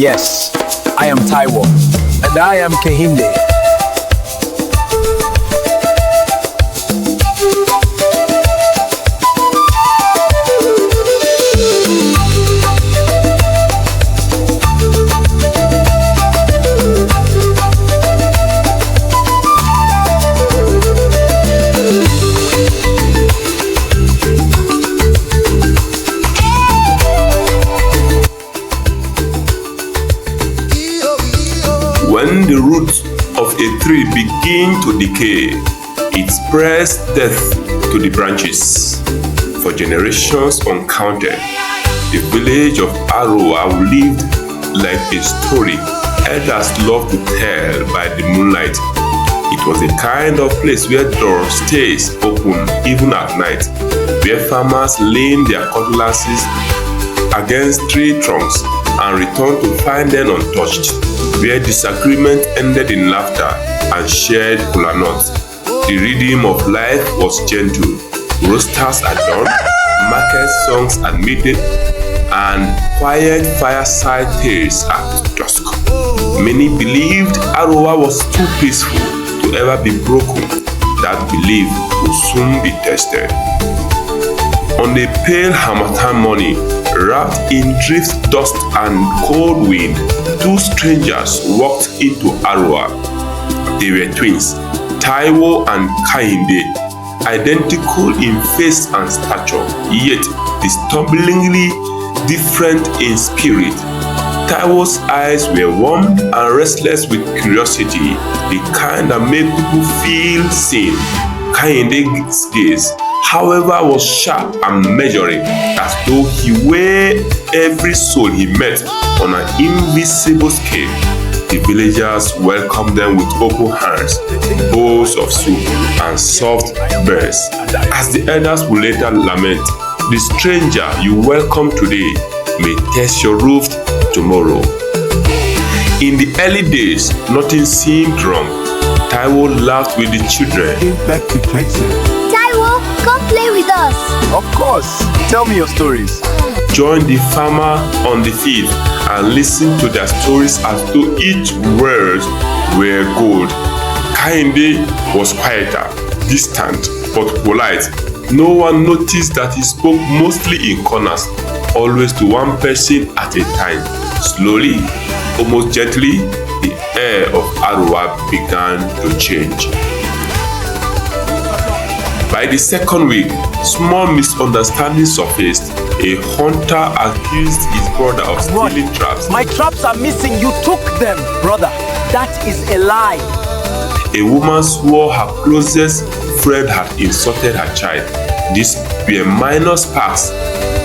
Yes, I am Taiwo. And I am Kehinde. When the roots of a tree begin to decay, it spreads death to the branches. For generations uncounted, the village of Arowa lived like a story elders loved to tell by the moonlight. It was a kind of place where doors stays open even at night, where farmers leaned their cutlasses against tree trunks and returned to find them untouched, where disagreement ended in laughter and shared kola nuts. The rhythm of life was gentle. Roasters at dawn, market songs at midday, and quiet fireside tales at dusk. Many believed Arowa was too peaceful to ever be broken. That belief would soon be tested. On a pale harmattan morning, wrapped in drift dust and cold wind, two strangers walked into Arowa. They were twins, Taiwo and Kehinde, identical in face and stature, yet disturbingly different in spirit. Taiwo's eyes were warm and restless with curiosity, the kind that made people feel seen. Kehinde's gaze, however, was sharp and measuring, as though he weighed every soul he met on an invisible scale. The villagers welcomed them with open hands, bowls of soup, and soft breaths. As the elders would later lament, the stranger you welcome today may test your roof tomorrow. In the early days, nothing seemed wrong. Taiwo laughed with the children. Taiwo, come play with us. Of course. Tell me your stories. Joined the farmer on the field and listened to their stories as though each word were gold. Kehinde was quieter, distant, but polite. No one noticed that he spoke mostly in corners, always to one person at a time. Slowly, almost gently, the air of Arowa began to change. By the second week, small misunderstandings surfaced. A hunter accused his brother of stealing traps. My traps are missing. You took them, brother. That is a lie. A woman swore her closest friend had insulted her child. These were minor sparks,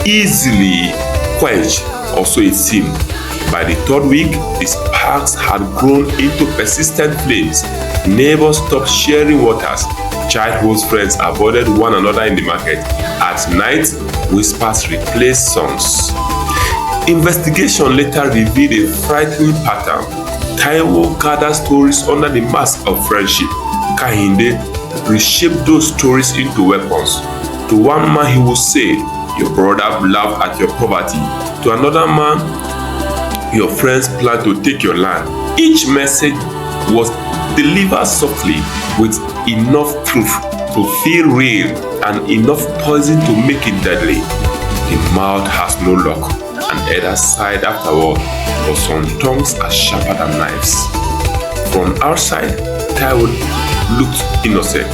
easily quenched, also it seemed. By the third week, the sparks had grown into persistent flames. Neighbors stopped sharing waters. Childhood friends avoided one another in the market. At night, whispers replaced songs. Investigation later revealed a frightening pattern. Taiwo gathered stories under the mask of friendship. Kehinde reshaped those stories into weapons. To one man he would say, "Your brother laughed at your poverty." To another man, "Your friends plan to take your land." Each message was delivered softly with enough truth to feel real and enough poison to make it deadly. The mouth has no luck, and either side afterward, but some tongues are sharper than knives. From outside, Taiwo looked innocent,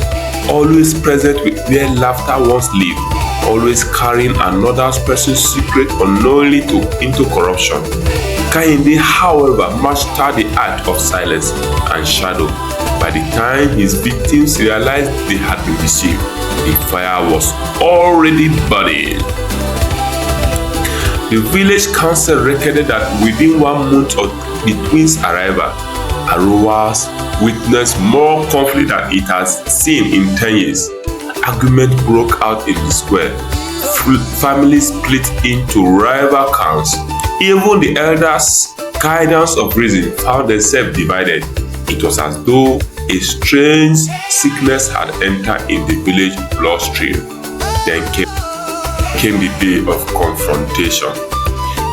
always present with where laughter once lived, always carrying another person's secret unknowingly into corruption. Kehinde, however, mastered the art of silence and shadow. By the time his victims realized they had been deceived, the fire was already burning. The village council recorded that within 1 month of the twins' arrival, Arowa witnessed more conflict than it has seen in 10 years. Argument broke out in the square. Families split into rival clans. Even the elders' guidance of reason found themselves divided. It was as though a strange sickness had entered in the village bloodstream. Then came the day of confrontation.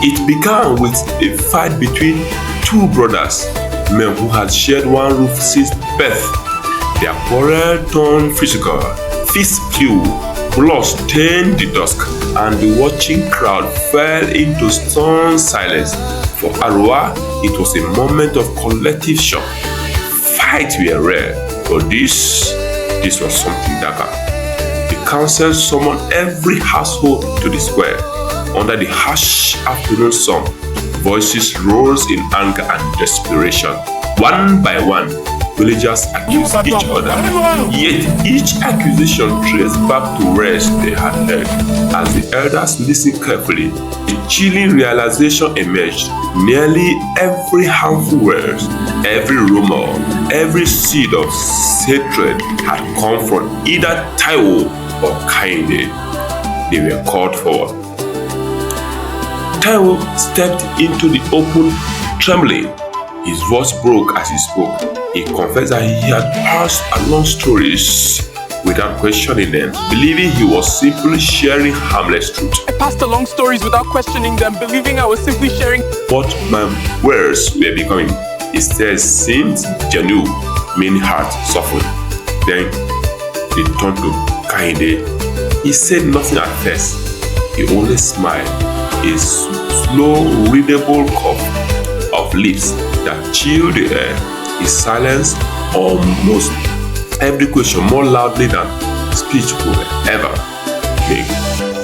It began with a fight between two brothers, men who had shared one roof since birth. Their quarrel turned physical. Fists flew, blood stained the dusk, and the watching crowd fell into stunned silence. For Arowa, it was a moment of collective shock. Fights were rare, but this was something darker. The council summoned every household to the square. Under the harsh afternoon sun, voices rose in anger and desperation. One by one, villagers accused each other. Yet each accusation traced back to words they had heard. As the elders listened carefully, a chilling realization emerged. Nearly every harmful word, every rumor, every seed of hatred had come from either Taiwo or Kehinde. They were called forward. Taiwo stepped into the open, trembling. His voice broke as he spoke. He confessed that he had passed along stories without questioning them, believing he was simply sharing harmless truth. I passed along stories without questioning them, believing I was simply sharing. But my words were becoming. His tears seemed genuine, meaning heart softened. Then he turned to Kehinde. He said nothing at first. He only smiled, a slow, readable cough of lips that chilled the air. He silenced almost every question more loudly than speech could ever make.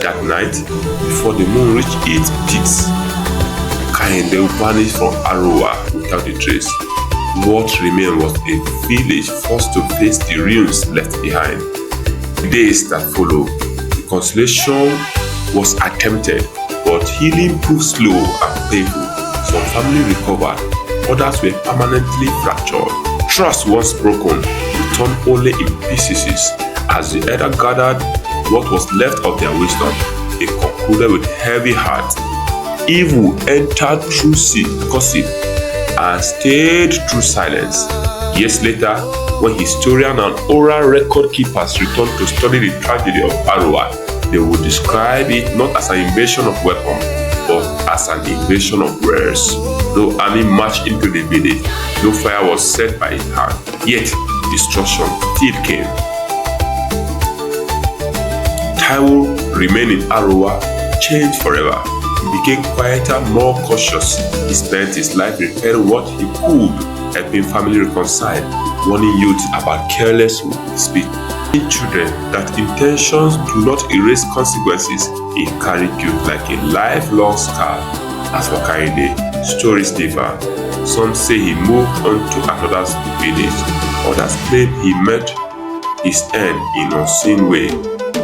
That night, before the moon reached its peaks, Kehinde vanished from Arowa without a trace. What remained was a village forced to face the ruins left behind. The days that followed, reconciliation was attempted, but healing proved slow and painful. Some families recovered, others were permanently fractured. Trust, once broken, returned only in pieces. As the elder gathered what was left of their wisdom, they concluded with heavy heart. Evil entered through gossip and stayed through silence. Years later, when historians and oral record keepers returned to study the tragedy of Arowa, they would describe it not as an invasion of weapons, but as an invasion of words. No army marched into the village, no fire was set by his hand, yet destruction still came. Taiwo remained in Arowa, changed forever. He became quieter, more cautious. He spent his life repairing what he could, helping family reconcile, warning youth about careless speech. Teaching children that intentions do not erase consequences. He carried guilt like a lifelong scar. As for Kehinde, stories differ. Some say he moved on to another village. Others claim he met his end in an unseen way.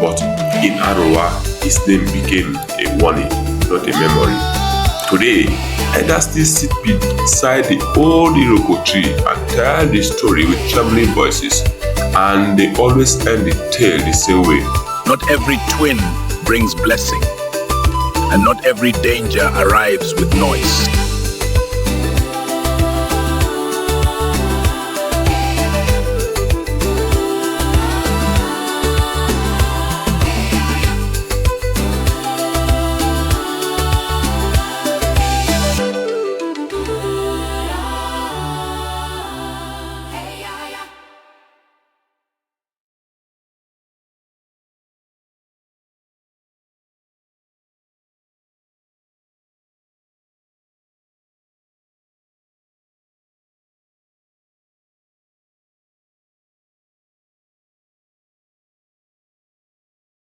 But in Arowa, his name became a warning, not a memory. Today, elders still sit beside the old Iroko tree and tell the story with trembling voices, and they always end the tale the same way. Not every twin brings blessing, and not every danger arrives with noise.